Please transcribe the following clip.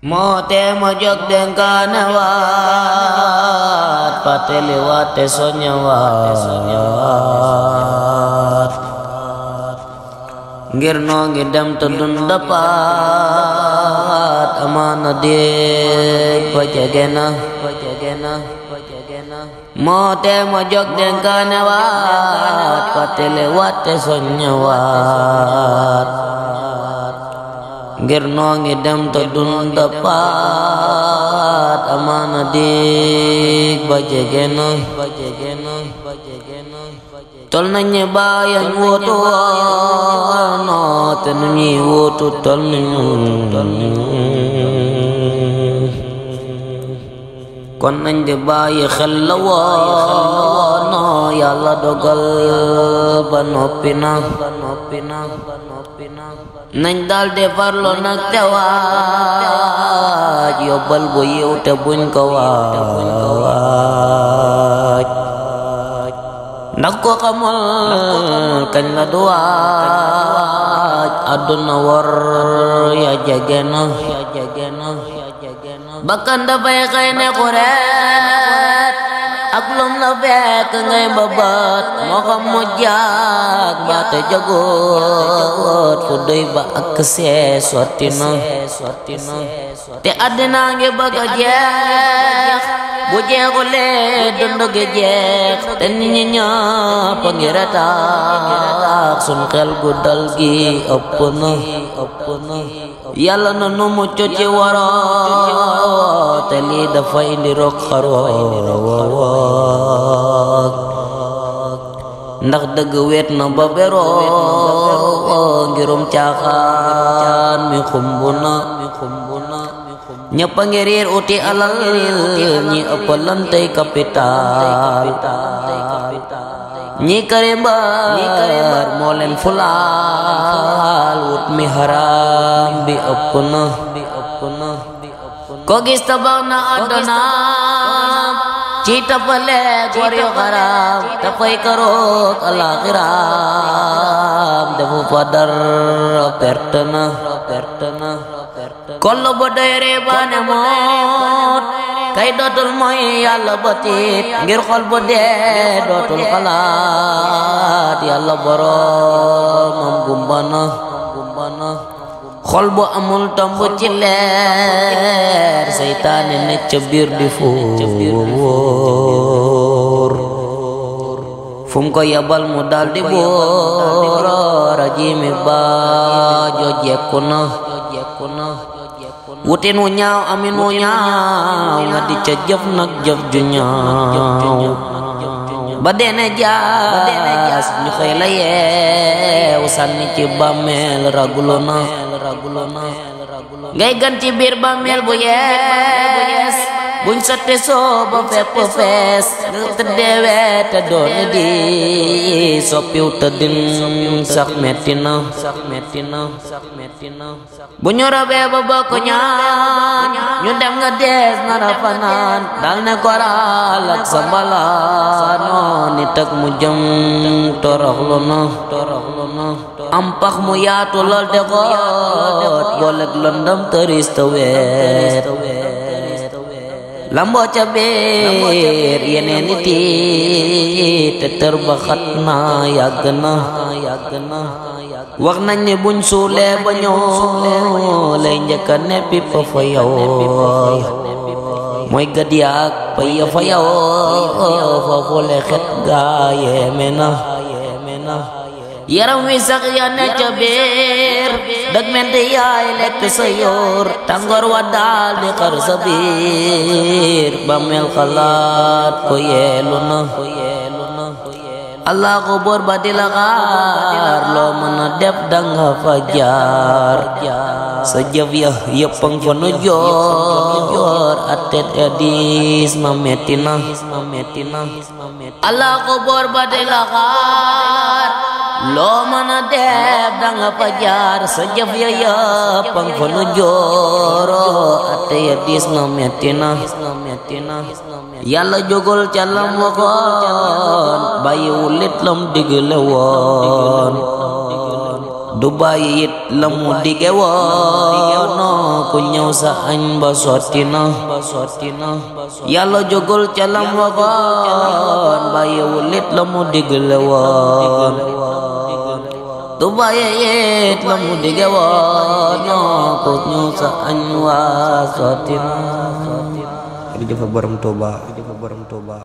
Mote mojok dengkane wat pateli wate sonyawat ngirno ngidam tundun dapat amana dik pajagena mote mojok dengkane wat pateli wate sonyawat ngirno ngidam tundun dapat amana dik pajagena tol nañu bayan woto no te ñi woto tol nañu kon nañ de bàyyi xel la wono yàlla dogal ba noppi na nañ dal de farlo nag te waaj yóbbal bu yiw te buñ ko waaj ndax ko xamal kañ la du waaj àdduna war ya jege na bakkan dafay xëy ne xureet ak lum la fekk ngay mbabat moo xam mu jaag baate jagoot fu doy ba ak see sotti na te àddina ngi bëgg a jeex bu jeexulee dund gi jeex te nit ñi ñëpp a ngi retax sun xel gu dal gi ëpp na yàlla na nu mucc ci waroo te lii dafay indi rok xaroo ndax dëgg weet na ba beroo ngirum caaxaan mi xumbu na ñëpp a ngi riir uti alal ñi ëppalantey capital ñi karimbar moo leen fulaal wut mi haram bi ëpp na ko gis tabax na àdduna ci tapale góor yu xaram dafay karoot alaxiram defu fa dara perte na kollo ba doy reebaane moot kay dootul mooy yàlla ba tiit ngir xol bu dee dootul xalaat yàlla boroomam gumbana xol bu amul tomb ci leer seytaane ne ca biir di fuur fum ko yabal mu dal di boor rajimi ba jojekku na wutin wu ñaaw amin wu ñaaw nga di ca jëf nag jëf ju ñaaw ba dene jaas ñu xëy la yeew sànni ci bàmmeel ragulo na ngay gan ci biir bàmmeel bu yees buñ sotte soo ba fépp fees nga tëddee weete dooni di soppiw tëddin sax metti na bu ñu robee ba bokk ñaan ñu dem nga dees nara fanaan dal ne koral ak sa mbalaano nit ak mu jëm toroxlu na am pax mu yaatu lool de xoot booleeg lëndëm tëris ta weet lamboo ca biir yeneen nit yi te tër ba xat na yàgg na wax nañ ne buñ suulee ba ñëw lay njëkka neppi pa fa yow mooy gad yaag pa ya fa yow foofu le xet gaa yeeme na yaram wi sax ya ne ca biir dag mente yaay lekk sa yor tàngoor wa daal di xar sa biir ba mel xalaat ko yeelu na allah ko bor ba di la xaar loo mën a def danga fa jaar sa jëf ya yëppang fa nu joor atet edis ma metti na allah ko bor ba di la xaar loo mën a def danga fa jaar sa jëf ya yëppang fa nu jooro atte ya diis na metti na yàlla jógul ca lam waxoon bàyyiwul lit lam digle woon du bàyyi it la mu dige woon ku ñëw sa añ ba sotti na yàlla jógul ca lam waxoon bàyyiwul it la mu digle woon du bàyyi it la mu dige woon ku ñëw sa añ wa sotti na. jërëjëf borom Touba.